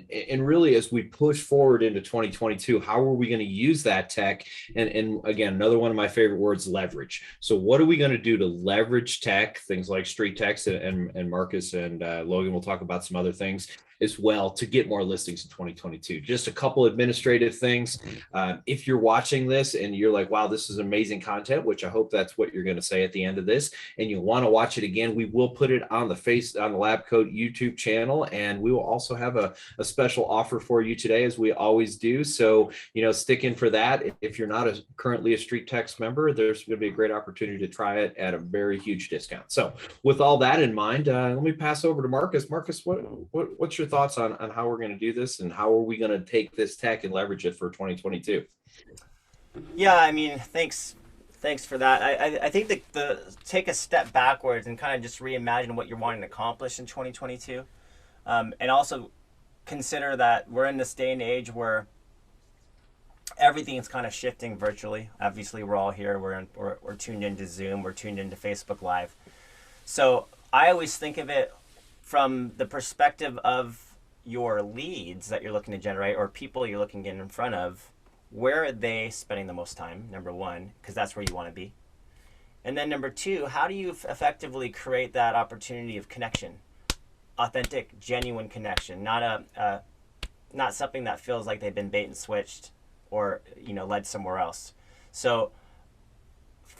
and really, as we push forward into 2022, how are we going to use that tech? And again, another one of my favorite words, leverage. So what are we going to do to leverage tech, things like StreetText, and Marcus and Logan will talk about some other things as well to get more listings in 2022. Just a couple administrative things. If you're watching this and you're like, wow, this is amazing content, which I hope that's what you're going to say at the end of this, and you want to watch it again, we will put it on the Lab Coat YouTube channel, and we will also have a special offer for you today, as we always do. So, stick in for that. If you're not currently a StreetText member, there's going to be a great opportunity to try it at a very huge discount. So with all that in mind, let me pass over to Marcus. Marcus, what's your thoughts on how we're going to do this, and how are we going to take this tech and leverage it for 2022? Yeah, I mean, thanks for that. I think the take a step backwards and kind of just reimagine what you're wanting to accomplish in 2022, and also consider that we're in this day and age where everything's kind of shifting virtually. Obviously, we're all here. We're tuned into Zoom. We're tuned into Facebook Live. So I always think of it from the perspective of your leads that you're looking to generate, or people you're looking to get in front of. Where are they spending the most time? Number one, because that's where you want to be. And then number two, how do you effectively create that opportunity of connection? Authentic, genuine connection, not something that feels like they've been bait and switched or led somewhere else. So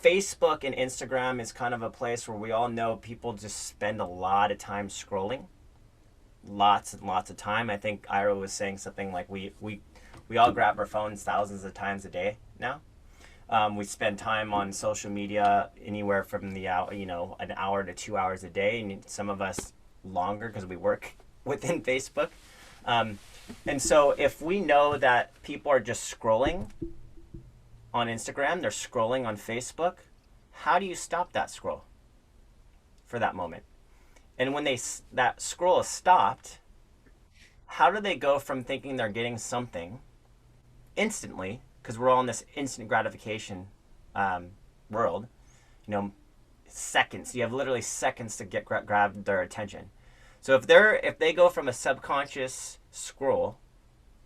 Facebook and Instagram is kind of a place where we all know people just spend a lot of time scrolling. Lots and lots of time. I think Ira was saying something like we all grab our phones thousands of times a day now. We spend time on social media anywhere from an hour to 2 hours a day, and some of us longer because we work within Facebook. And so if we know that people are just scrolling on Instagram, they're scrolling on Facebook, how do you stop that scroll for that moment? And when that scroll is stopped, how do they go from thinking they're getting something instantly, because we're all in this instant gratification world, seconds. You have literally seconds to grab their attention. So if they go from a subconscious scroll,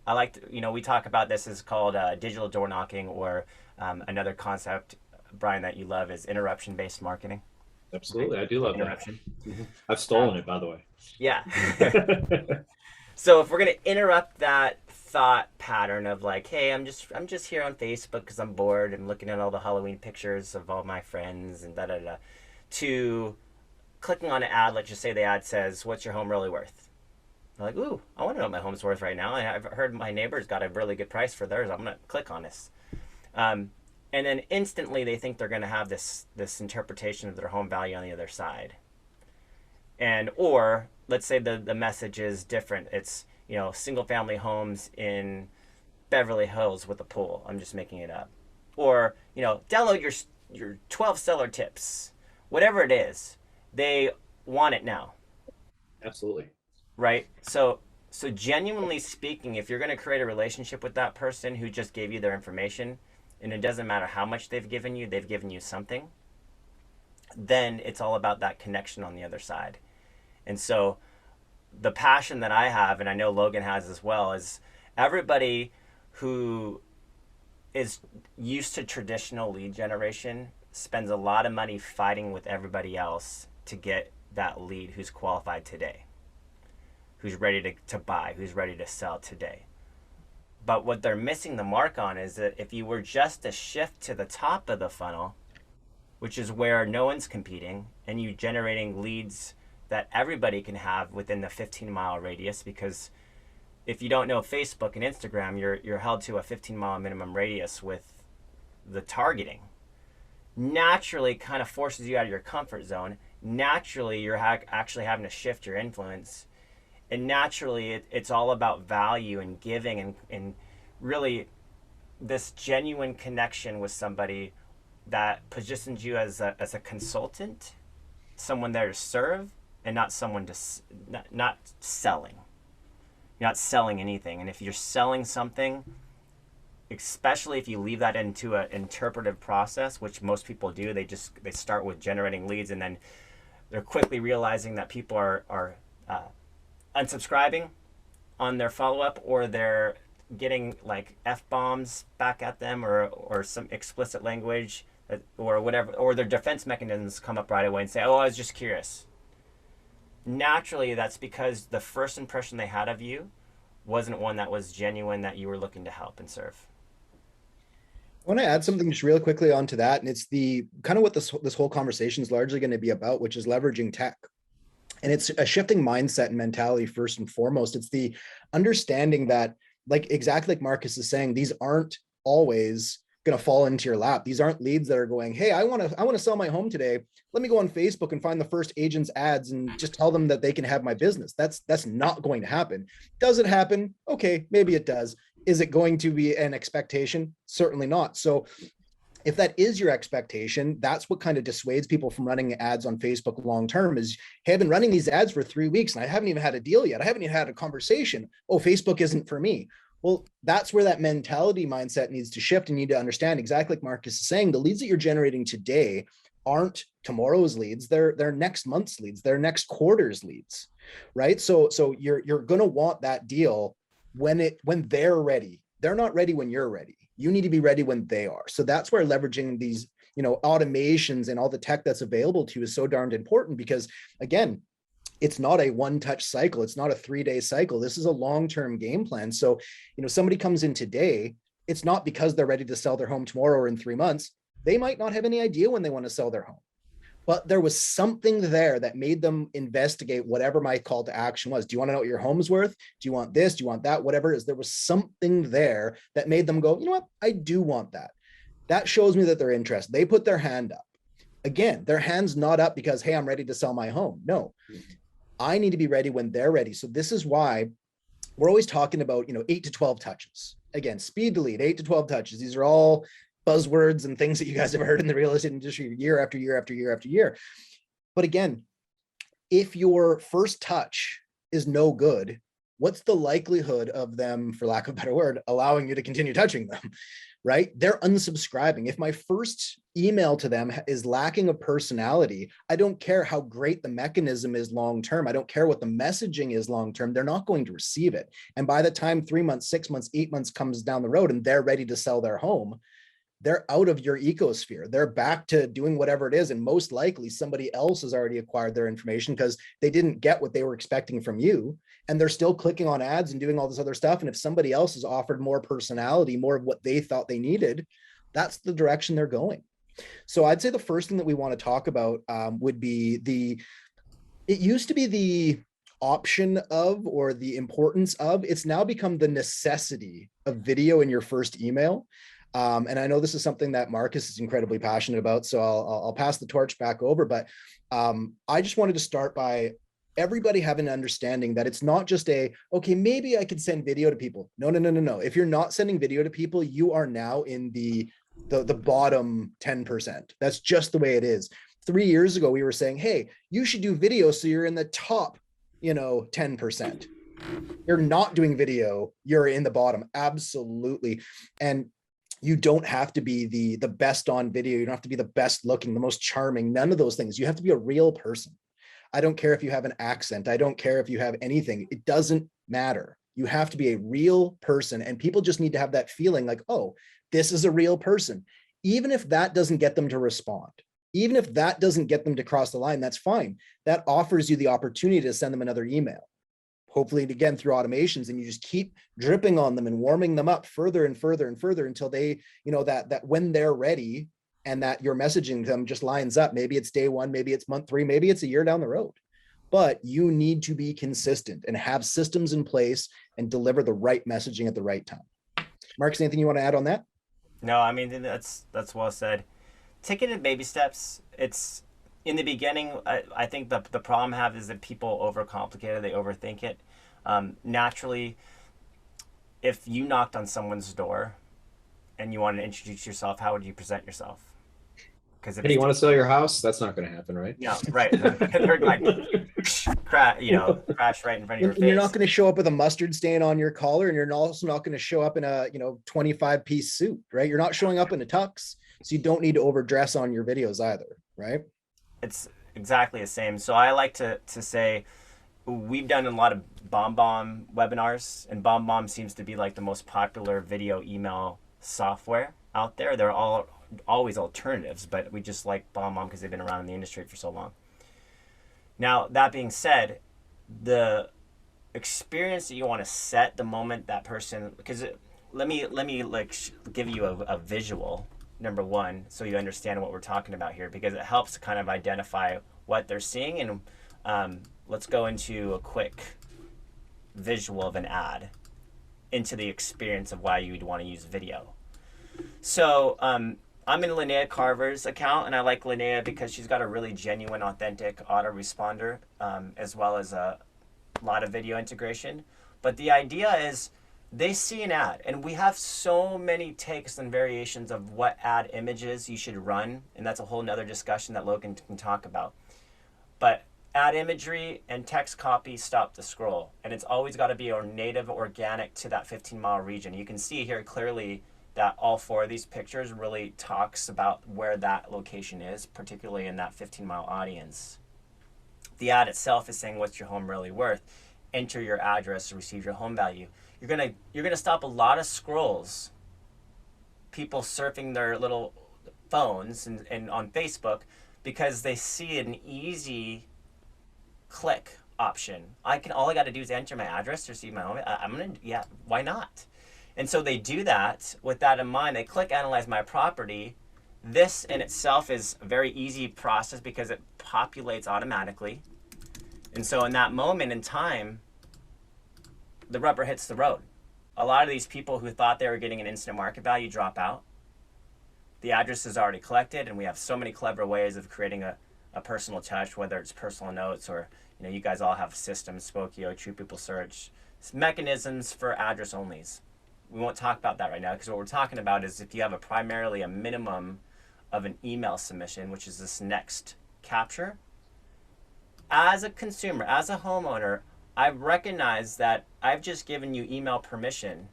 I like to, we talk about this as called digital door knocking, or another concept, Brian, that you love is interruption-based marketing. Absolutely, I do love interruption. That. I've stolen it, by the way. Yeah. So if we're gonna interrupt that thought pattern of like, hey, I'm just here on Facebook because I'm bored and looking at all the Halloween pictures of all my friends and to clicking on an ad. Let's just say the ad says, "What's your home really worth?" I'm like, ooh, I want to know what my home's worth right now. I've heard my neighbor's got a really good price for theirs. I'm gonna click on this. And then instantly they think they're going to have this interpretation of their home value on the other side. Or let's say the message is different. It's, single family homes in Beverly Hills with a pool. I'm just making it up. Or, download your 12 seller tips. Whatever it is, they want it now. Absolutely. Right? So genuinely speaking, if you're going to create a relationship with that person who just gave you their information, and it doesn't matter how much they've given you something, then it's all about that connection on the other side. And so the passion that I have, and I know Logan has as well, is everybody who is used to traditional lead generation spends a lot of money fighting with everybody else to get that lead who's qualified today, who's ready to buy, who's ready to sell today. But what they're missing the mark on is that if you were just to shift to the top of the funnel, which is where no one's competing, and you generating leads that everybody can have within the 15-mile radius, because if you don't know Facebook and Instagram, you're held to a 15-mile minimum radius with the targeting. Naturally kind of forces you out of your comfort zone. Naturally, you're actually having to shift your influence. And naturally, it's all about value and giving and really this genuine connection with somebody that positions you as a consultant, someone there to serve, and not someone not selling. You're not selling anything. And if you're selling something, especially if you leave that into an interpretive process, which most people do, they start with generating leads, and then they're quickly realizing that people are unsubscribing, on their follow-up, or they're getting like F-bombs back at them, or some explicit language, or whatever, or their defense mechanisms come up right away and say, oh, I was just curious. Naturally, that's because the first impression they had of you wasn't one that was genuine, that you were looking to help and serve. I want to add something just real quickly onto that, and it's the kind of what this whole conversation is largely going to be about, which is leveraging tech. And it's a shifting mindset and mentality first and foremost. It's the understanding that, like exactly like Marcus is saying, these aren't always going to fall into your lap. These aren't leads that are going, hey, I want to sell my home today. Let me go on Facebook and find the first agent's ads and just tell them that they can have my business. That's not going to happen. Does it happen? Okay, maybe it does. Is it going to be an expectation? Certainly not. So if that is your expectation, that's what kind of dissuades people from running ads on Facebook long term is, hey, I've been running these ads for 3 weeks and I haven't even had a deal yet. I haven't even had a conversation. Oh, Facebook isn't for me. Well, that's where that mentality mindset needs to shift. And you need to understand, exactly like Marcus is saying, the leads that you're generating today aren't tomorrow's leads. They're next month's leads. They're next quarter's leads, right? So you're going to want that deal when they're ready. They're not ready when you're ready. You need to be ready when they are. So that's where leveraging these, automations and all the tech that's available to you is so darned important, because again, it's not a one-touch cycle. It's not a 3-day cycle. This is a long-term game plan. So, somebody comes in today, it's not because they're ready to sell their home tomorrow or in 3 months. They might not have any idea when they want to sell their home, but there was something there that made them investigate whatever my call to action was. Do you want to know what your home's worth? Do you want this? Do you want that? Whatever it is, there was something there that made them go, you know what? I do want that. That shows me that they're interested. They put their hand up. Again, their hand's not up because, hey, I'm ready to sell my home. No, I need to be ready when they're ready. So this is why we're always talking about, 8 to 12 touches. Again, speed to lead, 8 to 12 touches. These are all buzzwords and things that you guys have heard in the real estate industry year after year after year after year. But again, if your first touch is no good, what's the likelihood of them, for lack of a better word, allowing you to continue touching them, right? They're unsubscribing. If my first email to them is lacking of personality, I don't care how great the mechanism is long-term. I don't care what the messaging is long-term. They're not going to receive it. And by the time 3 months, 6 months, 8 months comes down the road and they're ready to sell their home, they're out of your ecosphere. They're back to doing whatever it is. And most likely somebody else has already acquired their information because they didn't get what they were expecting from you. And they're still clicking on ads and doing all this other stuff. And if somebody else has offered more personality, more of what they thought they needed, that's the direction they're going. So I'd say the first thing that we want to talk about would be it used to be the option of, or the importance of, it's now become the necessity of video in your first email. And I know this is something that Marcus is incredibly passionate about, so I'll pass the torch back over. But I just wanted to start by everybody having an understanding that it's not just okay, maybe I could send video to people. No. If you're not sending video to people, you are now in the bottom 10%. That's just the way it is. 3 years ago, we were saying, hey, you should do video so you're in the top, 10%. You're not doing video, you're in the bottom. Absolutely. And you don't have to be the best on video. You don't have to be the best looking, the most charming, none of those things. You have to be a real person. I don't care if you have an accent. I don't care if you have anything. It doesn't matter. You have to be a real person. And people just need to have that feeling like, oh, this is a real person. Even if that doesn't get them to respond, even if that doesn't get them to cross the line, that's fine. That offers you the opportunity to send them another email. Hopefully, again, through automations, and you just keep dripping on them and warming them up further and further and further until they, that when they're ready and that your messaging them just lines up. Maybe it's day 1, maybe it's month 3, maybe it's a year down the road. But you need to be consistent and have systems in place and deliver the right messaging at the right time. Marcus, anything you want to add on that? No, I mean, that's well said. Take it in baby steps. It's in the beginning, I think the problem I have is that people overcomplicate it, they overthink it. Naturally, if you knocked on someone's door and you wanted to introduce yourself, how would you present yourself? Because if you want to sell your house, that's not going to happen, right? No, right. They're like, crash right in front of your face. You're not going to show up with a mustard stain on your collar, and you're also not going to show up in a 25-piece suit, right? You're not showing up in a tux, so you don't need to overdress on your videos either, right? It's exactly the same. So I like to say, we've done a lot of BombBomb webinars, and BombBomb seems to be like the most popular video email software out there. They're all always alternatives, but we just like BombBomb because they've been around in the industry for so long. Now, that being said, the experience that you want to set the moment that person, because let me like give you a visual, number one, so you understand what we're talking about here, because it helps kind of identify what they're seeing. And let's go into a quick visual of an ad into the experience of why you'd want to use video. So I'm in Linnea Carver's account, and I like Linnea because she's got a really genuine, authentic autoresponder, as well as a lot of video integration. But the idea is they see an ad, and we have so many takes and variations of what ad images you should run, and that's a whole nother discussion that Logan can talk about. But ad imagery and text copy stop the scroll, and it's always got to be native, organic to that 15-mile region. You can see here clearly that all four of these pictures really talks about where that location is, particularly in that 15-mile audience. The ad itself is saying, what's your home really worth? Enter your address to receive your home value. You're gonna stop a lot of scrolls, people surfing their little phones and on Facebook, because they see an easy click option. All I got to do is enter my address to receive my home. Yeah, why not? And so they do that with that in mind. They click analyze my property. This in itself is a very easy process because it populates automatically. And so in that moment in time, the rubber hits the road. A lot of these people who thought they were getting an instant market value drop out. The address is already collected, and we have so many clever ways of creating a personal touch, whether it's personal notes or, you guys all have systems, Spokio, True People Search, mechanisms for address onlys. We won't talk about that right now, because what we're talking about is if you have primarily a minimum of an email submission, which is this next capture. As a consumer, as a homeowner, I've recognized that I've just given you email permission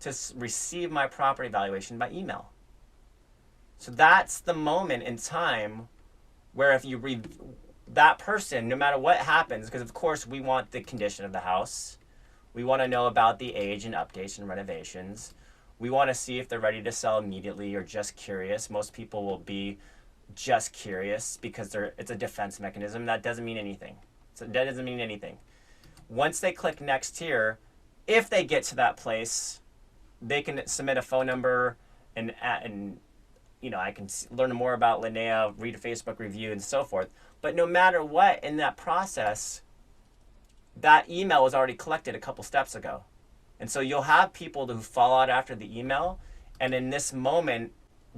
to receive my property valuation by email. So that's the moment in time where if you read that person, no matter what happens, because of course we want the condition of the house, we want to know about the age and updates and renovations. We want to see if they're ready to sell immediately or just curious. Most people will be just curious because it's a defense mechanism. That doesn't mean anything. So that doesn't mean anything. Once they click next here, if they get to that place, they can submit a phone number and I can learn more about Linnea, read a Facebook review and so forth. But no matter what in that process, that email was already collected a couple steps ago. And so you'll have people who fall out after the email, and in this moment,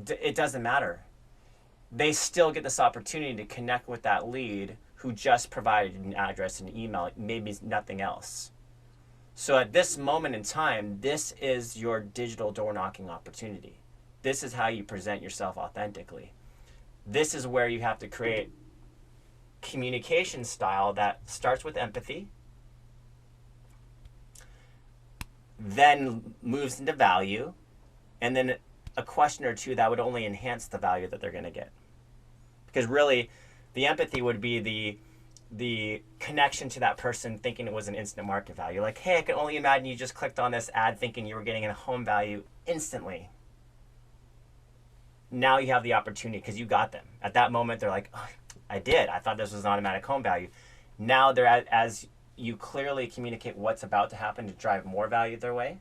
it doesn't matter. They still get this opportunity to connect with that lead who just provided an address and email, maybe nothing else. So at this moment in time, this is your digital door knocking opportunity. This is how you present yourself authentically. This is where you have to create communication style that starts with empathy, then moves into value, and then a question or two that would only enhance the value that they're going to get. Because really, the empathy would be the connection to that person thinking it was an instant market value. Like, hey, I can only imagine you just clicked on this ad thinking you were getting a home value instantly. Now you have the opportunity because you got them. At that moment, they're like, oh, I did. I thought this was an automatic home value. Now they're as you clearly communicate what's about to happen to drive more value their way,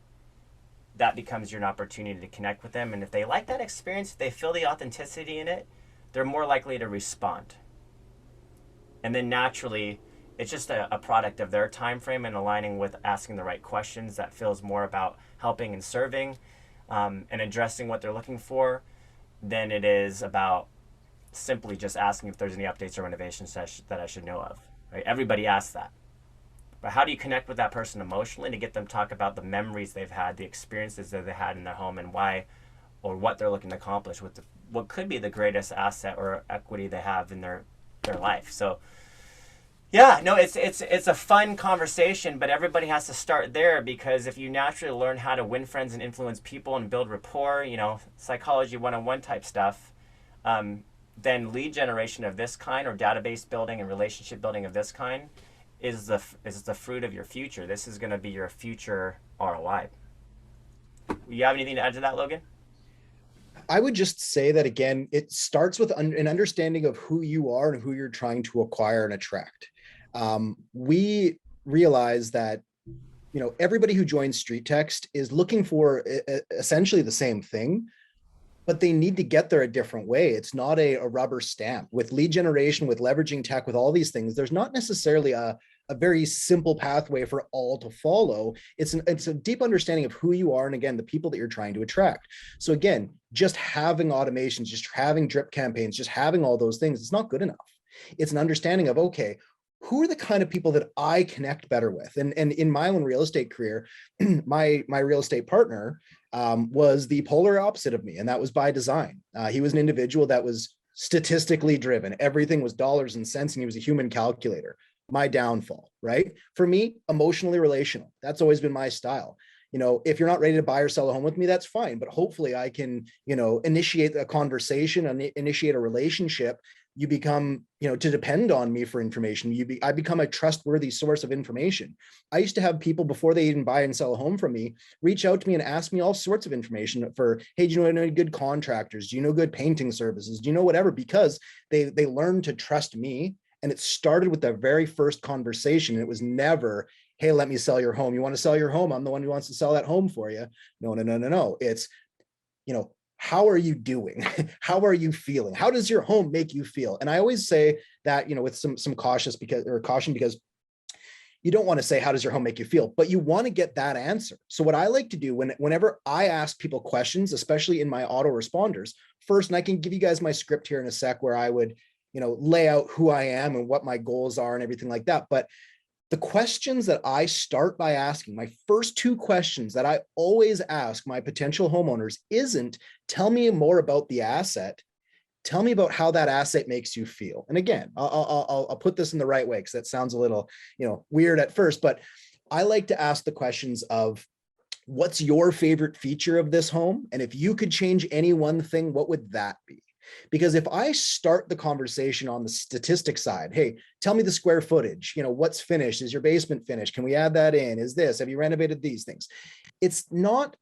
that becomes your opportunity to connect with them. And if they like that experience, if they feel the authenticity in it, they're more likely to respond. And then naturally, it's just a product of their time frame and aligning with asking the right questions that feels more about helping and serving and addressing what they're looking for than it is about simply just asking if there's any updates or renovations that I should know of. Right? Everybody asks that. But how do you connect with that person emotionally to get them to talk about the memories they've had, the experiences that they had in their home, and why or what they're looking to accomplish with what could be the greatest asset or equity they have in their life. So yeah, no, it's a fun conversation, but everybody has to start there, because if you naturally learn how to win friends and influence people and build rapport, psychology 101 type stuff, then lead generation of this kind or database building and relationship building of this kind is the fruit of your future. This is going to be your future ROI. You have anything to add to that, Logan? I would just say that again, it starts with an understanding of who you are and who you're trying to acquire and attract. We realize that everybody who joins StreetText is looking for essentially the same thing, but they need to get there a different way. It's not a rubber stamp. With lead generation, with leveraging tech, with all these things, there's not necessarily a very simple pathway for all to follow. It's a deep understanding of who you are and again, the people that you're trying to attract. So again, just having automations, just having drip campaigns, just having all those things, it's not good enough. It's an understanding of, okay, who are the kind of people that I connect better with? And in my own real estate career, my real estate partner was the polar opposite of me, and that was by design. He was an individual that was statistically driven. Everything was dollars and cents, and he was a human calculator. My downfall, right? For me, emotionally relational. That's always been my style. If you're not ready to buy or sell a home with me, that's fine. But hopefully I can, initiate a conversation and initiate a relationship. You become, to depend on me for information. I become a trustworthy source of information. I used to have people before they even buy and sell a home from me, reach out to me and ask me all sorts of information for, hey, do you know any good contractors? Do you know good painting services? Do you know whatever? Because they learned to trust me. And it started with the very first conversation. It was never, hey, let me sell your home. You want to sell your home? I'm the one who wants to sell that home for you. No. It's, how are you doing? How are you feeling? How does your home make you feel? And I always say that, with some caution, because you don't want to say, how does your home make you feel? But you want to get that answer. So what I like to do whenever I ask people questions, especially in my autoresponders, first, and I can give you guys my script here in a sec where I would, lay out who I am and what my goals are and everything like that. But the questions that I start by asking, my first two questions that I always ask my potential homeowners isn't, tell me more about the asset. Tell me about how that asset makes you feel. And again, I'll put this in the right way, because that sounds a little, weird at first, but I like to ask the questions of, what's your favorite feature of this home? And if you could change any one thing, what would that be? Because if I start the conversation on the statistic side, hey, tell me the square footage, what's finished? Is your basement finished? Can we add that in? Is this, have you renovated these things? It's not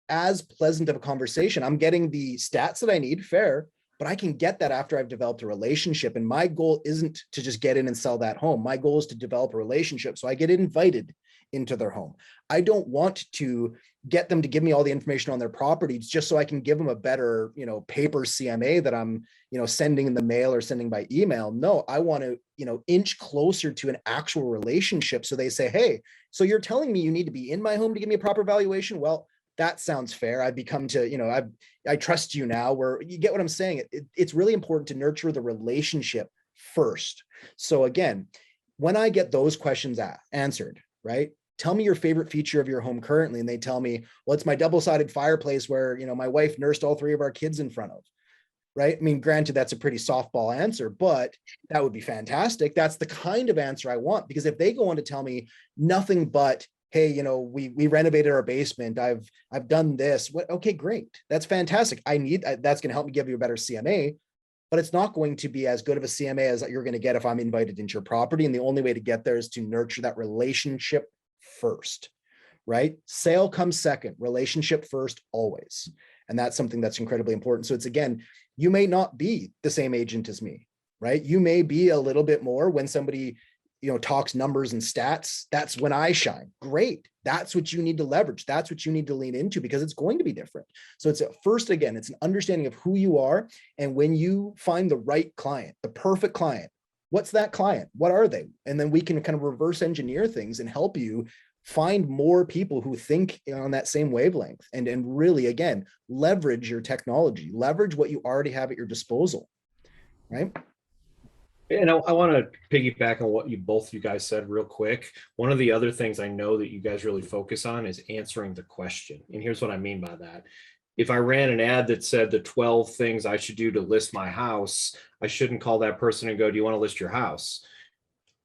as pleasant of a conversation. I'm getting the stats that I need, fair, but I can get that after I've developed a relationship. And my goal isn't to just get in and sell that home. My goal is to develop a relationship. So I get invited into their home. I don't want to get them to give me all the information on their properties just so I can give them a better, paper CMA that I'm, sending in the mail or sending by email. No, I want to, inch closer to an actual relationship. So they say, hey, so you're telling me you need to be in my home to give me a proper valuation? Well, that sounds fair. I've become to, I trust you now. Where you get what I'm saying. It's really important to nurture the relationship first. So again, when I get those questions answered, right? Tell me your favorite feature of your home currently. And they tell me, well, it's my double-sided fireplace where, my wife nursed all three of our kids in front of, right? I mean, granted, that's a pretty softball answer, but that would be fantastic. That's the kind of answer I want, because if they go on to tell me nothing but, hey, we renovated our basement, I've done this. Okay, great. That's fantastic. That's going to help me give you a better CMA, but it's not going to be as good of a CMA as you're going to get if I'm invited into your property. And the only way to get there is to nurture that relationship first, right? Sale comes second, relationship first, always. And that's something that's incredibly important. So it's, again, you may not be the same agent as me, right? You may be a little bit more when somebody, talks numbers and stats. That's when I shine. Great. That's what you need to leverage. That's what you need to lean into, because it's going to be different. So it's first, again, it's an understanding of who you are. And when you find the right client, the perfect client, what's that client? What are they? And then we can kind of reverse engineer things and help you find more people who think on that same wavelength, and really, again, leverage your technology, leverage what you already have at your disposal, right? And I want to piggyback on what both you guys said real quick. One of the other things I know that you guys really focus on is answering the question. And here's what I mean by that. If I ran an ad that said the 12 things I should do to list my house, I shouldn't call that person and go, do you want to list your house?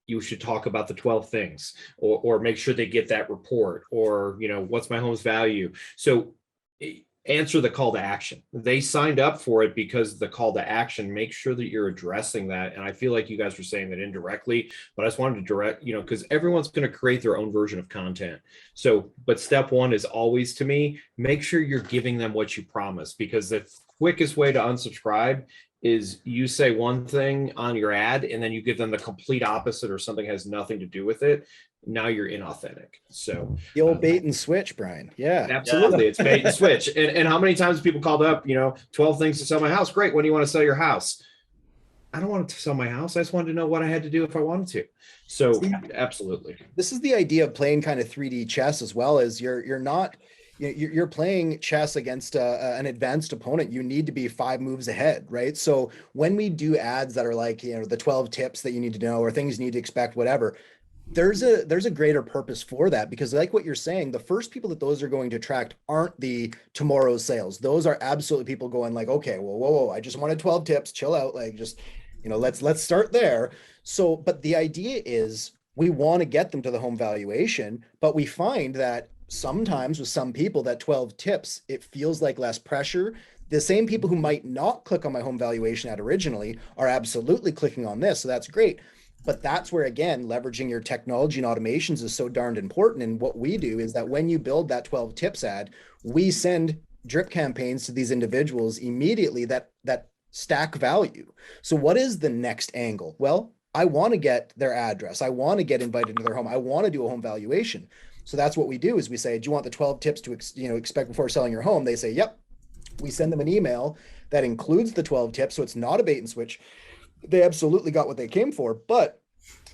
You should talk about the 12 things, or make sure they get that report, or, what's my home's value? So answer the call to action. They signed up for it because the call to action, make sure that you're addressing that. And I feel like you guys were saying that indirectly, but I just wanted to direct, because everyone's going to create their own version of content. So, but step one is always, to me, make sure you're giving them what you promised, because the quickest way to unsubscribe is you say one thing on your ad and then you give them the complete opposite or something has nothing to do with it. Now you're inauthentic. So The old bait and switch, Brian. Yeah. absolutely. It's bait and switch. And how many times people called up, 12 things to sell my house. Great. When do you want to sell your house? I don't want to sell my house. I just wanted to know what I had to do if I wanted to. So absolutely. This is the idea of playing kind of 3D chess as well. As you're playing chess against an advanced opponent. You need to be 5 moves ahead, right? So when we do ads that are like, the 12 tips that you need to know or things you need to expect, whatever, there's a greater purpose for that, because like what you're saying, the first people that those are going to attract aren't the tomorrow's sales. Those are absolutely people going like, okay, well, whoa, I just wanted 12 tips, chill out. Like, just, let's start there. So, but the idea is we want to get them to the home valuation, but we find that sometimes with some people that 12 tips, it feels like less pressure. The same people who might not click on my home valuation ad originally are absolutely clicking on this. So that's great. But that's where, again, leveraging your technology and automations is so darned important. And what we do is that when you build that 12 tips ad, we send drip campaigns to these individuals immediately that stack value. So what is the next angle? Well, I want to get their address. I want to get invited to their home. I want to do a home valuation. So that's what we do is we say, do you want the 12 tips to expect before selling your home? They say, yep. We send them an email that includes the 12 tips. So it's not a bait and switch. They absolutely got what they came for, but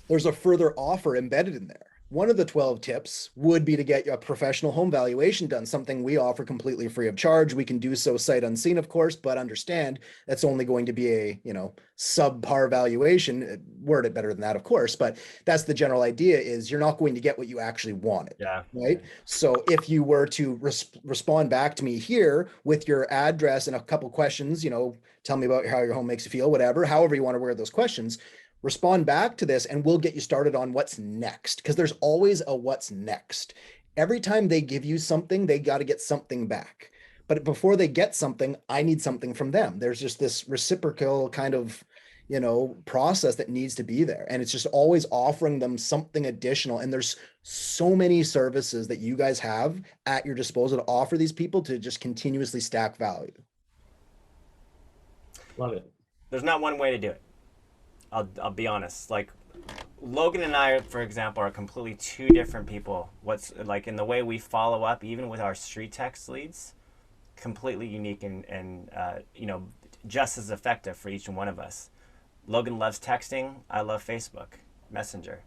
there's a further offer embedded in there. One of the 12 tips would be to get a professional home valuation done, something we offer completely free of charge. We can do so sight unseen, of course, but understand that's only going to be a, subpar valuation. Word it better than that, of course, but that's the general idea is you're not going to get what you actually wanted. Yeah. Right. So if you were to respond back to me here with your address and a couple questions, tell me about how your home makes you feel, whatever, however you want to word those questions, respond back to this and we'll get you started on what's next, because there's always a what's next. Every time they give you something, they got to get something back. But before they get something, I need something from them. There's just this reciprocal kind of, process that needs to be there. And it's just always offering them something additional. And there's so many services that you guys have at your disposal to offer these people to just continuously stack value. Love it. There's not one way to do it. I'll be honest. Like Logan and I, for example, are completely 2 different people. What's like in the way we follow up, even with our StreetText leads, completely unique and just as effective for each one of us. Logan loves texting. I love Facebook Messenger,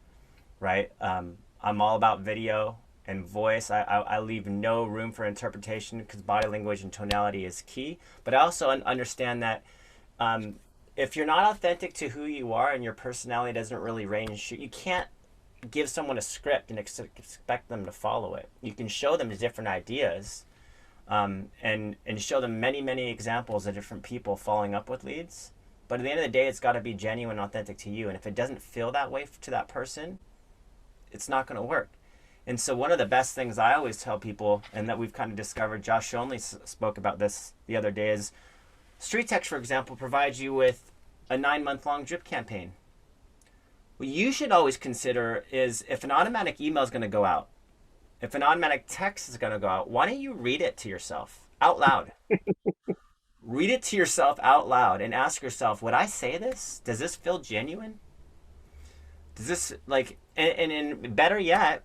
right? I'm all about video and voice. I leave no room for interpretation because body language and tonality is key. But I also understand that if you're not authentic to who you are and your personality doesn't really range, you can't give someone a script and expect them to follow it. You can show them different ideas and show them many, many examples of different people following up with leads. But at the end of the day, it's got to be genuine, authentic to you. And if it doesn't feel that way to that person, it's not going to work. And so one of the best things I always tell people, and that we've kind of discovered, Josh only spoke about this the other day, is StreetText, for example, provides you with a 9-month-long drip campaign. What you should always consider is if an automatic email is going to go out, if an automatic text is going to go out, why don't you read it to yourself out loud? Read it to yourself out loud and ask yourself, would I say this? Does this feel genuine? Does this and better yet,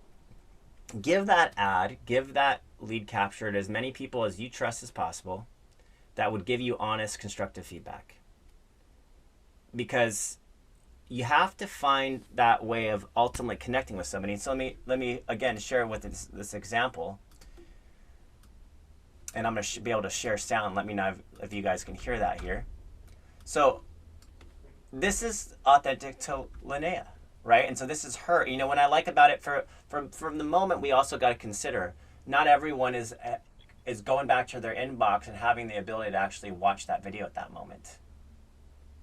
give that lead capture to as many people as you trust as possible that would give you honest, constructive feedback. Because you have to find that way of ultimately connecting with somebody. So let me again share with this example. And I'm going to be able to share sound. Let me know if you guys can hear that here. So this is authentic to Linnea, right? And so this is her. What I like about it from the moment, we also got to consider not everyone is going back to their inbox and having the ability to actually watch that video at that moment.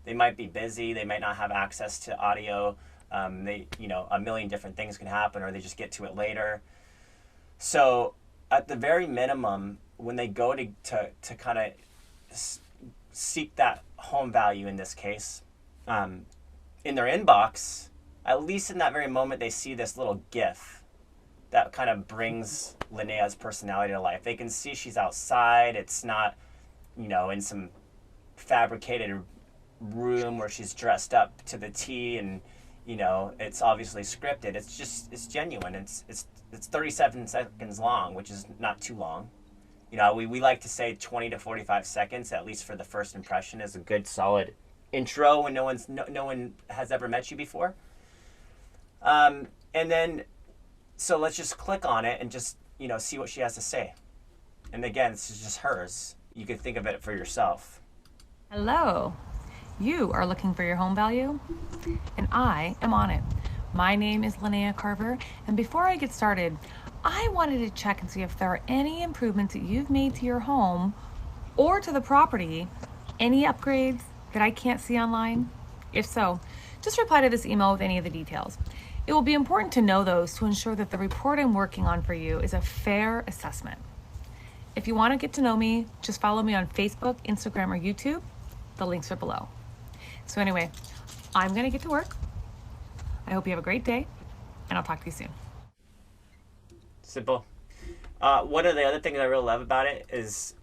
They might be busy. They might not have access to audio. A million different things can happen, or they just get to it later. So at the very minimum, when they go to kind of seek that home value in this case, in their inbox, at least in that very moment, they see this little GIF that kind of brings Linnea's personality to life. They can see she's outside. It's not, in some fabricated room where she's dressed up to the T and, it's obviously scripted. It's genuine. It's 37 seconds long, which is not too long. We like to say 20 to 45 seconds, at least for the first impression, is a good solid intro when no one has ever met you before. And then, so let's just click on it and just, see what she has to say. And again, this is just hers. You can think of it for yourself. Hello. You are looking for your home value? And I am on it. My name is Linnea Carver, and before I get started, I wanted to check and see if there are any improvements that you've made to your home or to the property, any upgrades that I can't see online. If so, just reply to this email with any of the details. It will be important to know those to ensure that the report I'm working on for you is a fair assessment. If you want to get to know me, just follow me on Facebook, Instagram, or YouTube. The links are below. So anyway, I'm going to get to work. I hope you have a great day, and I'll talk to you soon. Simple. One of the other things I really love about it is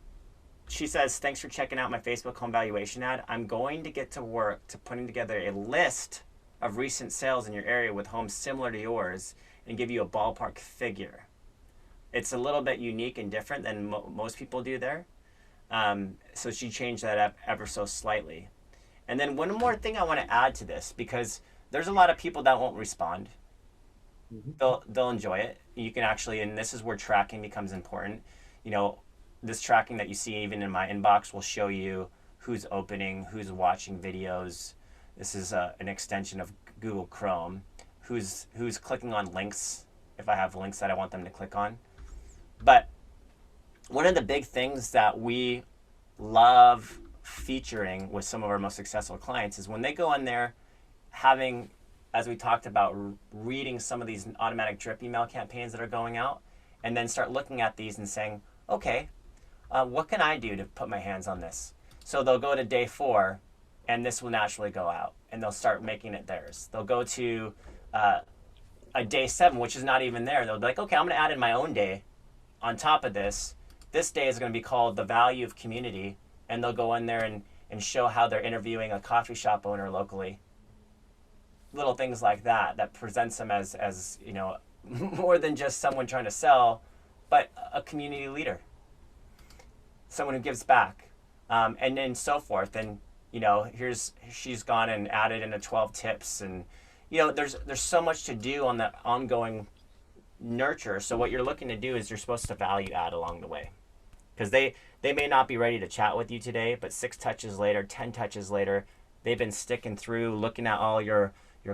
she says, thanks for checking out my Facebook home valuation ad. I'm going to get to work to putting together a list of recent sales in your area with homes similar to yours and give you a ballpark figure. It's a little bit unique and different than most people do there. So she changed that up ever so slightly. And then one more thing I want to add to this, because there's a lot of people that won't respond. They'll enjoy it. You can actually, and this is where tracking becomes important. This tracking that you see even in my inbox will show you who's opening, who's watching videos. This is an extension of Google Chrome. Who's clicking on links, if I have links that I want them to click on. But one of the big things that we love featuring with some of our most successful clients is when they go in there having, as we talked about, reading some of these automatic drip email campaigns that are going out, and then start looking at these and saying, okay, what can I do to put my hands on this? So they'll go to day 4, and this will naturally go out, and they'll start making it theirs. They'll go to a day 7, which is not even there. They'll be like, okay, I'm going to add in my own day on top of this. This day is going to be called the value of community, and they'll go in there and show how they're interviewing a coffee shop owner locally. Little things like that presents them as more than just someone trying to sell, but a community leader, someone who gives back, and then so forth. And she's gone and added in 12 tips, and there's so much to do on the ongoing nurture. So what you're looking to do is you're supposed to value add along the way, because they may not be ready to chat with you today, but 6 touches later, 10 touches later, they've been sticking through, looking at all your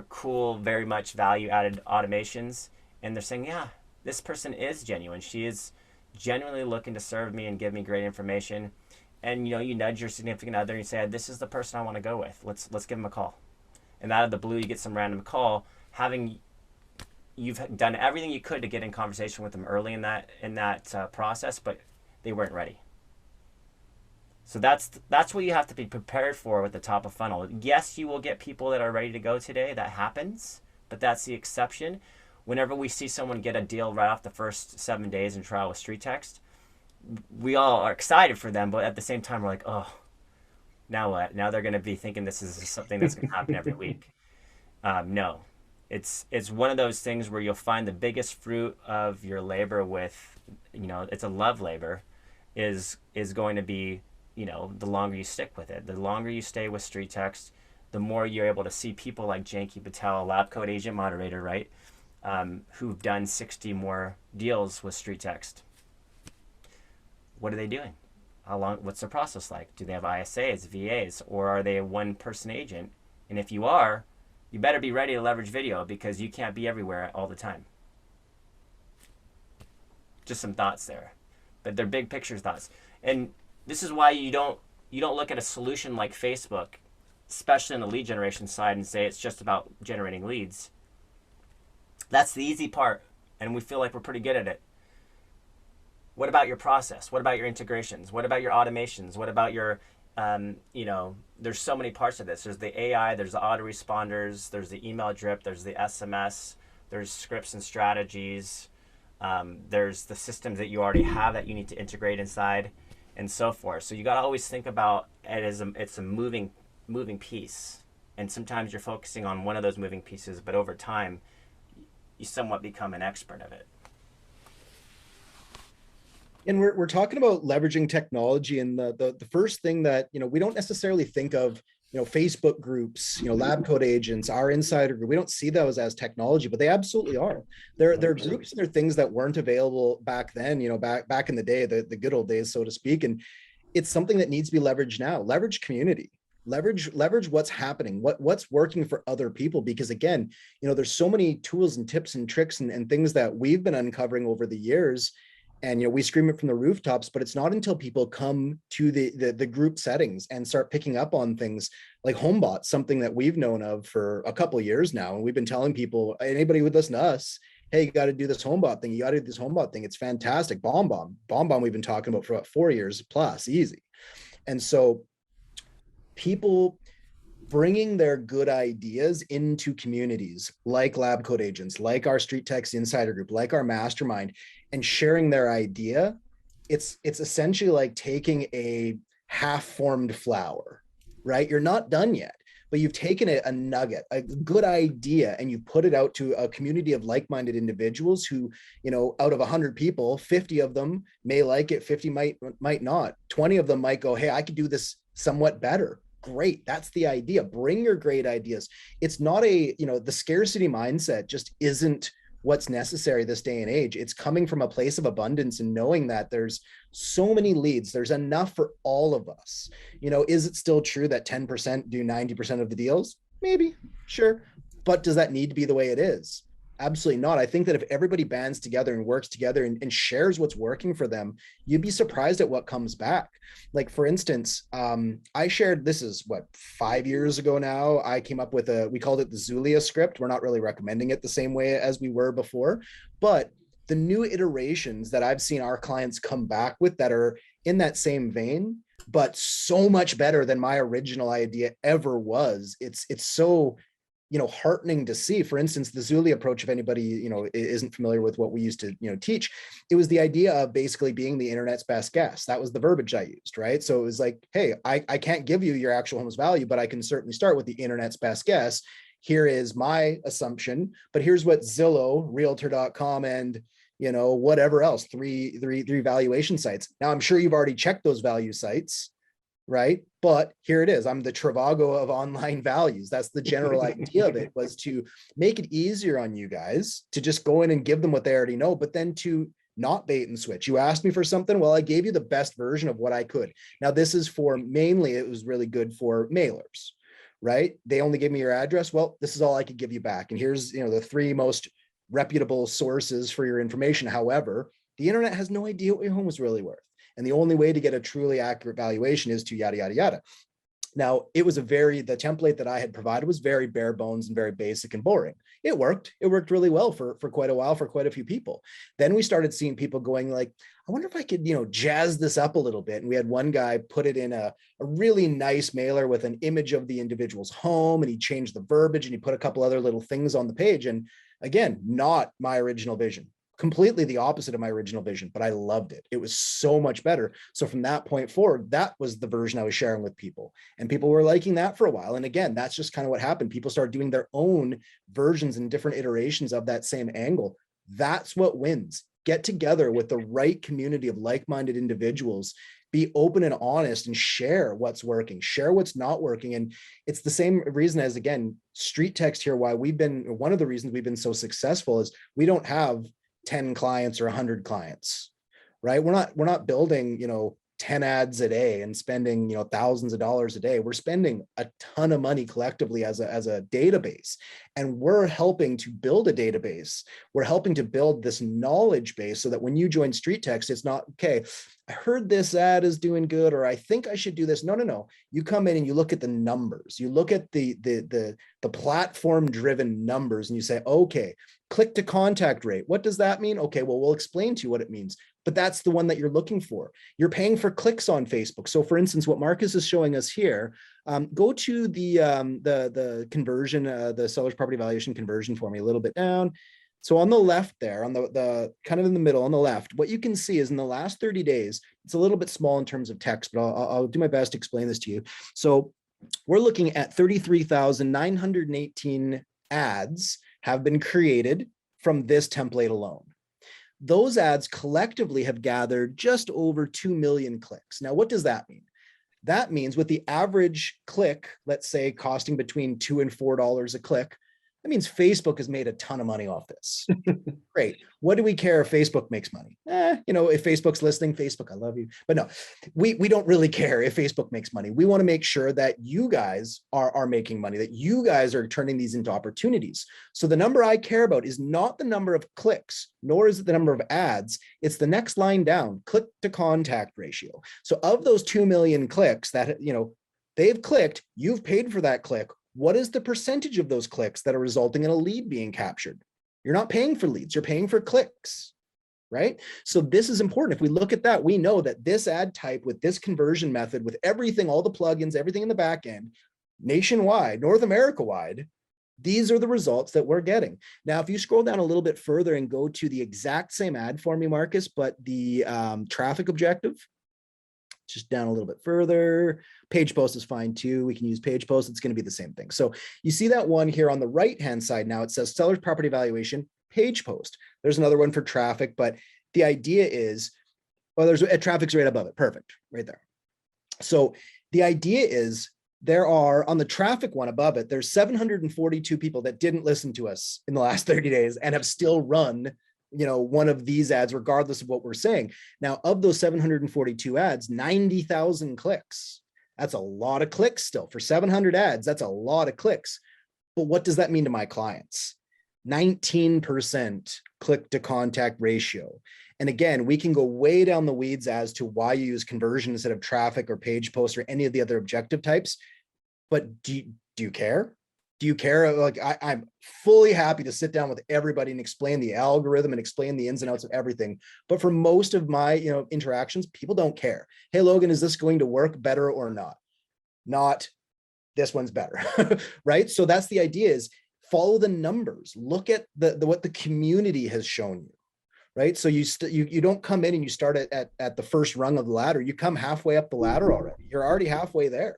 cool, very much value-added automations, and they're saying, yeah, this person is genuine. She is genuinely looking to serve me and give me great information. And you nudge your significant other and you say, this is the person I want to go with. Let's give them a call. And out of the blue, you get some random call, you've done everything you could to get in conversation with them early in that process, but they weren't ready. So that's what you have to be prepared for with the top of funnel. Yes, you will get people that are ready to go today. That happens, but that's the exception. Whenever we see someone get a deal right off the first 7 days in trial with StreetText, we all are excited for them, but at the same time, we're like, oh, now what? Now they're going to be thinking this is something that's going to happen every week. No, it's one of those things where you'll find the biggest fruit of your labor with, it's a love labor, is going to be, the longer you stick with it. The longer you stay with StreetText, the more you're able to see people like Janky Patel, lab code agent moderator, right? Who've done 60 more deals with StreetText. What are they doing? How long? What's their process like? Do they have ISAs, VAs, or are they a one-person agent? And if you are, you better be ready to leverage video, because you can't be everywhere all the time. Just some thoughts there, but they're big picture thoughts. And this is why you don't look at a solution like Facebook, especially on the lead generation side, and say it's just about generating leads. That's the easy part, and we feel like we're pretty good at it. What about your process? What about your integrations? What about your automations? What about your, there's so many parts of this. There's the AI, there's the autoresponders, there's the email drip, there's the SMS, there's scripts and strategies, there's the systems that you already have that you need to integrate inside, and so forth. So you got to always think about it as it's a moving piece, and sometimes you're focusing on one of those moving pieces, but over time, you somewhat become an expert of it. And we're talking about leveraging technology, and the first thing that, we don't necessarily think of, Facebook groups, lab code agents, our insider group. We don't see those as technology, but they absolutely are. They're groups and they're things that weren't available back then, back in the day, the good old days, so to speak. And it's something that needs to be leveraged now. Leverage community. Leverage what's happening, what's working for other people, because again, there's so many tools and tips and tricks and things that we've been uncovering over the years. And we scream it from the rooftops, but it's not until people come to the group settings and start picking up on things like HomeBot, something that we've known of for a couple of years now. And we've been telling people, anybody who would listen to us, hey, you got to do this HomeBot thing. You got to do this HomeBot thing. It's fantastic. BombBomb we've been talking about for about 4 years plus, easy. And so people bringing their good ideas into communities like Lab Code Agents, like our StreetText Insider Group, like our Mastermind, and sharing their idea, it's essentially like taking a half-formed flower, right? You're not done yet, but you've taken a nugget, a good idea, and you put it out to a community of like-minded individuals who, out of 100 people, 50 of them may like it, 50 might not. 20 of them might go, hey, I could do this somewhat better. Great. That's the idea. Bring your great ideas. It's not the scarcity mindset just isn't what's necessary this day and age. It's coming from a place of abundance and knowing that there's so many leads. There's enough for all of us. Is it still true that 10% do 90% of the deals? Maybe, sure. But does that need to be the way it is? Absolutely not. I think that if everybody bands together and works together and shares what's working for them, you'd be surprised at what comes back. Like, for instance, I shared, this is 5 years ago now, I came up with we called it the Zulia script. We're not really recommending it the same way as we were before, but the new iterations that I've seen our clients come back with that are in that same vein, but so much better than my original idea ever was. It's so heartening to see. For instance, the Zulia approach, if anybody, isn't familiar with what we used to, teach, it was the idea of basically being the internet's best guess. That was the verbiage I used, right? So it was like, hey, I can't give you your actual home's value, but I can certainly start with the internet's best guess. Here is my assumption, but here's what Zillow, Realtor.com, and whatever else, three valuation sites. Now, I'm sure you've already checked those value sites, right? But here it is. I'm the Trivago of online values. That's the general idea of it, was to make it easier on you guys to just go in and give them what they already know, but then to not bait and switch. You asked me for something. Well, I gave you the best version of what I could. Now, this is for mainly, it was really good for mailers, right? They only gave me your address. Well, this is all I could give you back. And here's, the 3 most reputable sources for your information. However, the internet has no idea what your home is really worth. And the only way to get a truly accurate valuation is to yada, yada, yada. Now, it was the template that I had provided was very bare bones and very basic and boring. It worked really well for quite a while, for quite a few people. Then we started seeing people going like, I wonder if I could, jazz this up a little bit. And we had one guy put it in a really nice mailer with an image of the individual's home, and he changed the verbiage and he put a couple other little things on the page. And again, not my original vision. Completely the opposite of my original vision, but I loved it. It was so much better. So from that point forward, that was the version I was sharing with people, and people were liking that for a while. And again, that's just kind of what happened. People started doing their own versions and different iterations of that same angle. That's what wins. Get together with the right community of like-minded individuals, be open and honest, and share what's working, share what's not working. And it's the same reason as, again, StreetText here, why one of the reasons we've been so successful is we don't have 10 clients or 100 clients, right? We're not building, 10 ads a day and spending, thousands of dollars a day. We're spending a ton of money collectively as a database, and we're helping to build a database. We're helping to build this knowledge base so that when you join StreetText, it's not, okay, I heard this ad is doing good, or I think I should do this. No. You come in and you look at the numbers. You look at the platform driven numbers, and you say, okay, click to contact rate. What does that mean? Okay, well, we'll explain to you what it means. but that's the one that you're looking for. You're paying for clicks on Facebook. So for instance, what Marcus is showing us here, go to the conversion, the seller's property valuation conversion for me a little bit down. So on the left there, on the kind of in the middle on the left, what you can see is in the last 30 days, it's a little bit small in terms of text, but I'll do my best to explain this to you. So we're looking at 33,918 ads have been created from this template alone. Those ads collectively have gathered just over 2 million clicks. Now, what does that mean? That means with the average click, let's say costing between $2 and $4 a click, that means Facebook has made a ton of money off this. Great. What do we care if Facebook makes money? If Facebook's listening, Facebook, I love you. But no, we don't really care if Facebook makes money. We want to make sure that you guys are making money, that you guys are turning these into opportunities. So the number I care about is not the number of clicks, nor is it the number of ads. It's the next line down, click to contact ratio. So of those 2 million clicks that, they've clicked, you've paid for that click. What is the percentage of those clicks that are resulting in a lead being captured? You're not paying for leads, you're paying for clicks, right? So this is important. If we look at that, we know that this ad type with this conversion method, with everything, all the plugins, everything in the back end, nationwide, North America wide, these are the results that we're getting. Now, if you scroll down a little bit further and go to the exact same ad for me, Marcus, but the traffic objective, just down a little bit further. Page post is fine too. We can use page post. It's going to be the same thing. So you see that one here on the right-hand side. Now it says seller's property valuation, page post. There's another one for traffic, but the idea is, there's a traffic's right above it. Perfect. Right there. So the idea is there are on the traffic one above it, there's 742 people that didn't listen to us in the last 30 days and have still run one of these ads, regardless of what we're saying. Now, of those 742 ads, 90,000 clicks. That's a lot of clicks still. For 700 ads, that's a lot of clicks. But what does that mean to my clients? 19% click to contact ratio. And again, we can go way down the weeds as to why you use conversion instead of traffic or page post or any of the other objective types. But do you care? Do you care? Like I'm fully happy to sit down with everybody and explain the algorithm and explain the ins and outs of everything. But for most of my interactions, people don't care. Hey, Logan, is this going to work better or not? Not this one's better, right? So that's the idea is follow the numbers. Look at what the community has shown you, right? So you don't come in and you start at the first rung of the ladder. You come halfway up the ladder already. You're already halfway there.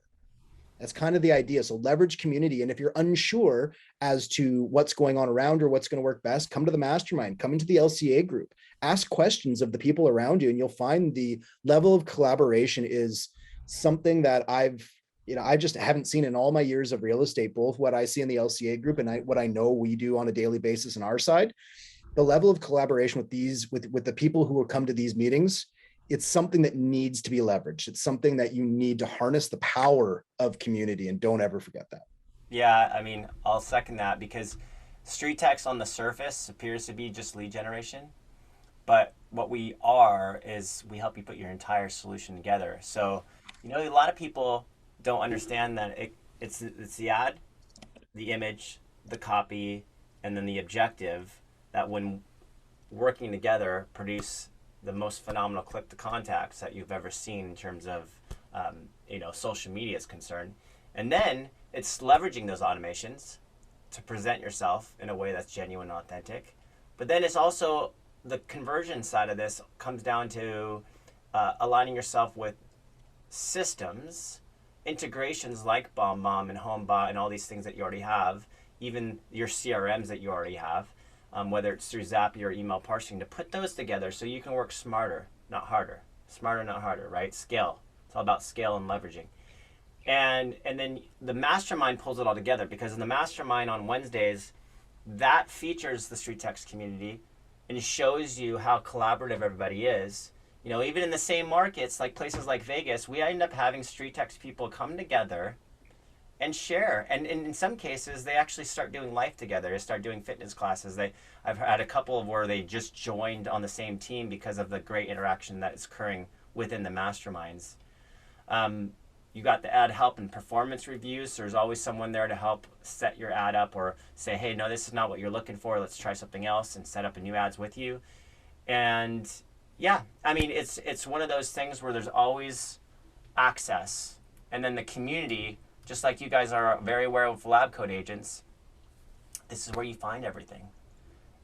That's kind of the idea. So leverage community. And if you're unsure as to what's going on around or what's going to work best, come to the mastermind, come into the LCA group, ask questions of the people around you, and you'll find the level of collaboration is something that I just haven't seen in all my years of real estate, both what I see in the LCA group and what I know we do on a daily basis on our side. The level of collaboration with the people who will come to these meetings, it's something that needs to be leveraged. It's something that you need to harness the power of community, and don't ever forget that. Yeah, I mean, I'll second that because StreetText on the surface appears to be just lead generation, but what we are is we help you put your entire solution together. So, a lot of people don't understand that it's the ad, the image, the copy, and then the objective that when working together produce the most phenomenal click to contacts that you've ever seen in terms of social media is concerned. And then it's leveraging those automations to present yourself in a way that's genuine and authentic. But then it's also the conversion side of this comes down to aligning yourself with systems, integrations like BombBomb and HomeBot and all these things that you already have, even your CRMs that you already have. Whether it's through Zapier or email parsing, to put those together so you can work smarter, not harder. Smarter, not harder, right? Scale. It's all about scale and leveraging. And then the mastermind pulls it all together, because in the mastermind on Wednesdays, that features the StreetText community and shows you how collaborative everybody is. Even in the same markets, like places like Vegas, we end up having StreetText people come together and share. And in some cases, they actually start doing life together. They start doing fitness classes. I've had a couple of where they just joined on the same team because of the great interaction that is occurring within the masterminds. You got the ad help and performance reviews. So there's always someone there to help set your ad up or say, hey, no, this is not what you're looking for. Let's try something else and set up a new ads with you. And Yeah, I mean, it's one of those things where there's always access, and then the community, just like you guys are very aware of lab code agents, this is where you find everything.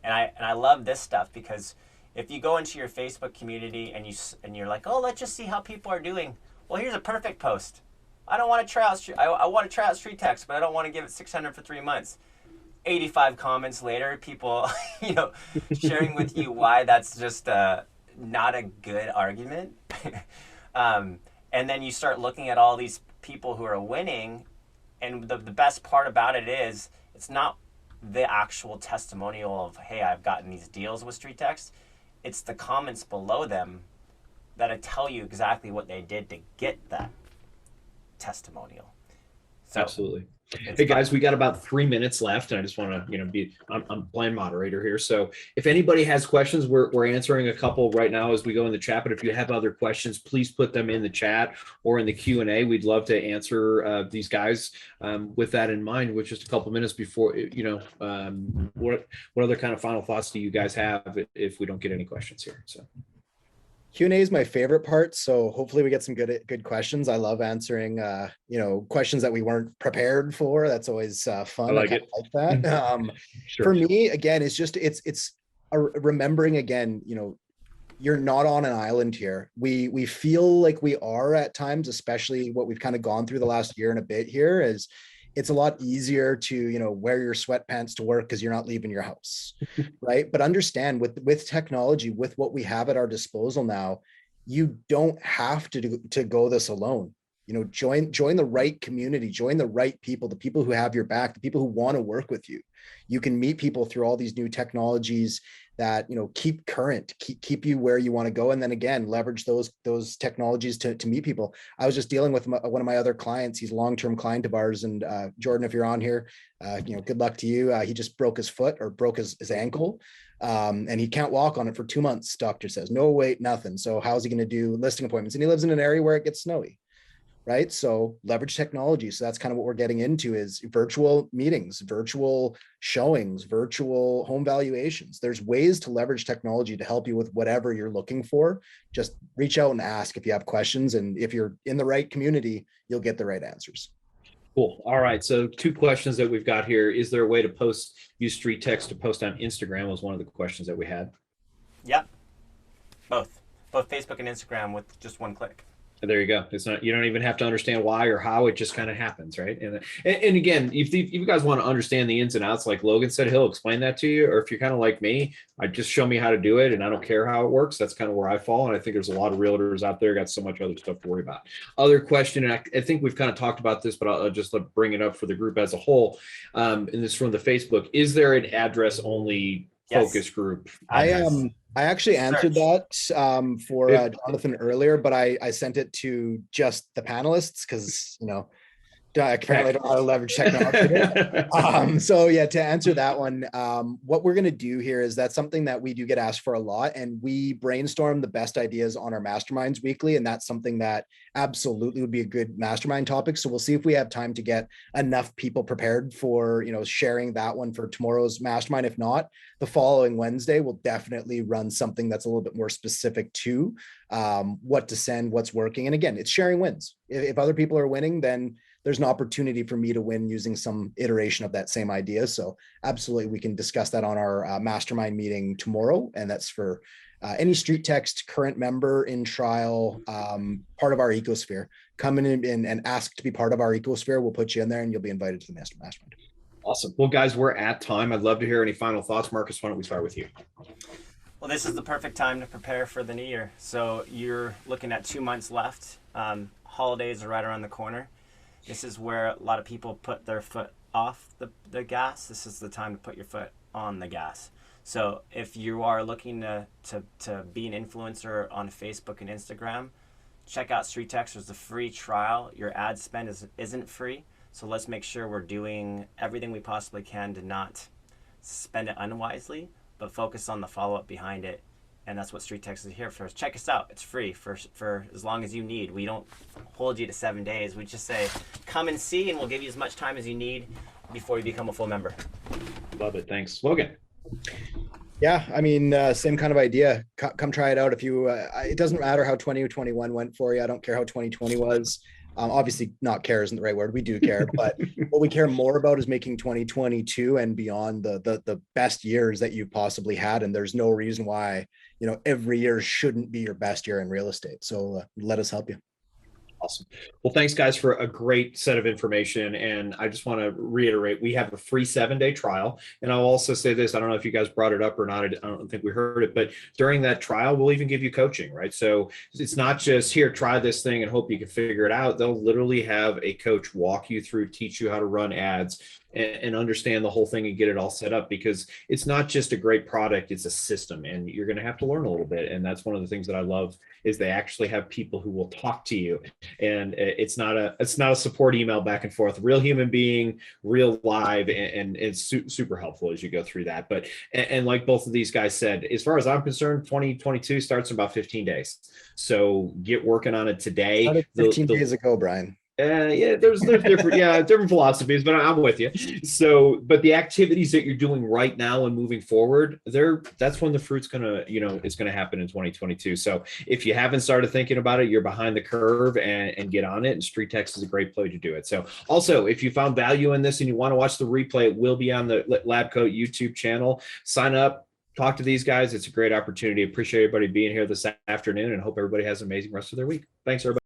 And I love this stuff, because if you go into your Facebook community and you're like, oh, let's just see how people are doing. Well, here's a perfect post. I don't want to try out. I want to try out StreetText, but I don't want to give it 600 for 3 months. 85 comments later, people, sharing with you why that's just not a good argument. And then you start looking at all these people who are winning, and the best part about it is it's not the actual testimonial of, hey, I've gotten these deals with StreetText. It's the comments below them that tell you exactly what they did to get that testimonial. So, absolutely. Hey guys, we got about 3 minutes left, and I just want to, I'm playing moderator here. So if anybody has questions, we're answering a couple right now as we go in the chat. But if you have other questions, please put them in the chat or in the Q&A. We'd love to answer these guys with that in mind. With just a couple minutes before, what other kind of final thoughts do you guys have if we don't get any questions here? So. Q&A is my favorite part, so hopefully we get some good questions. I love answering questions that we weren't prepared for. That's always fun. I like it. Like that. Sure. For me, again, it's remembering again, you're not on an island here. We feel like we are at times, especially what we've kind of gone through the last year and a bit here, is it's a lot easier to, wear your sweatpants to work because you're not leaving your house, right? But understand with technology, with what we have at our disposal now, you don't have to go this alone. Join the right community, join the right people, the people who have your back, the people who want to work with you. You can meet people through all these new technologies that, keep current, keep you where you want to go. And then again, leverage those technologies to meet people. I was just dealing with one of my other clients. He's a long-term client of ours. And Jordan, if you're on here, good luck to you. He just broke his foot, or broke his ankle. And he can't walk on it for 2 months. Doctor says, no weight, nothing. So how's he going to do listing appointments? And he lives in an area where it gets snowy. Right. So leverage technology. So that's kind of what we're getting into, is virtual meetings, virtual showings, virtual home valuations. There's ways to leverage technology to help you with whatever you're looking for. Just reach out and ask if you have questions. And if you're in the right community, you'll get the right answers. Cool. All right. So 2 questions that we've got here. Is there a way to use StreetText to post on Instagram was one of the questions that we had. Yep. Both Facebook and Instagram with just one click. There you go. It's not, you don't even have to understand why or how, it just kind of happens, right? And again, if you guys want to understand the ins and outs, like Logan said, he'll explain that to you. Or if you're kind of like me, just show me how to do it, and I don't care how it works. That's kind of where I fall. And I think there's a lot of realtors out there got so much other stuff to worry about. Other question, and I think we've kind of talked about this, but I'll just bring it up for the group as a whole. And this is from the Facebook. Is there an address only focus group? I actually answered that for Jonathan earlier, but I sent it to just the panelists because, apparently I don't know how to leverage technology. So yeah, to answer that one, what we're going to do here is that's something that we do get asked for a lot, and we brainstorm the best ideas on our masterminds weekly. And that's something that absolutely would be a good mastermind topic. So we'll see if we have time to get enough people prepared for, sharing that one for tomorrow's mastermind. If not, the following Wednesday, we'll definitely run something that's a little bit more specific to what to send, what's working. And again, it's sharing wins. If other people are winning, then there's an opportunity for me to win using some iteration of that same idea. So absolutely, we can discuss that on our mastermind meeting tomorrow. And that's for any StreetText current member in trial, part of our ecosphere. Come in and ask to be part of our ecosphere. We'll put you in there and you'll be invited to the mastermind. Awesome. Well, guys, we're at time. I'd love to hear any final thoughts. Marcus, why don't we start with you? Well, this is the perfect time to prepare for the new year. So you're looking at 2 months left. Holidays are right around the corner. This is where a lot of people put their foot off the gas. This is the time to put your foot on the gas. So if you are looking to be an influencer on Facebook and Instagram, check out StreetText. There's a free trial. Your ad spend isn't free. So let's make sure we're doing everything we possibly can to not spend it unwisely, but focus on the follow-up behind it. And that's what StreetText is here for. Check us out. It's free for as long as you need. We don't hold you to 7 days. We just say, come and see, and we'll give you as much time as you need before you become a full member. Love it. Thanks. Logan. Yeah, I mean, same kind of idea. Come try it out. If you, it doesn't matter how 2021 went for you. I don't care how 2020 was. Obviously, not care isn't the right word. We do care, but what we care more about is making 2022 and beyond the best years that you've possibly had. And there's no reason why, every year shouldn't be your best year in real estate. So let us help you. Awesome. Well, thanks guys for a great set of information. And I just want to reiterate, we have a free 7-day trial. And I'll also say this, I don't know if you guys brought it up or not. I don't think we heard it, but during that trial, we'll even give you coaching, right? So it's not just here, try this thing and hope you can figure it out. They'll literally have a coach walk you through, teach you how to run ads and understand the whole thing and get it all set up, because it's not just a great product, it's a system, and you're going to have to learn a little bit. And that's one of the things that I love is they actually have people who will talk to you, and it's not a support email back and forth, real human being, real live, and it's super helpful as you go through that. But and like both of these guys said, as far as I'm concerned, 2022 starts in about 15 days. So get working on it today. Started 15 days ago, Brian. Yeah, there's different philosophies, but I'm with you. So, but the activities that you're doing right now and moving forward, that's when the fruit's it's gonna happen in 2022. So if you haven't started thinking about it, you're behind the curve, and get on it. And StreetText is a great place to do it. So also, if you found value in this and you want to watch the replay, it will be on the LabCoat YouTube channel. Sign up. Talk to these guys. It's a great opportunity. Appreciate everybody being here this afternoon, and hope everybody has an amazing rest of their week. Thanks, everybody.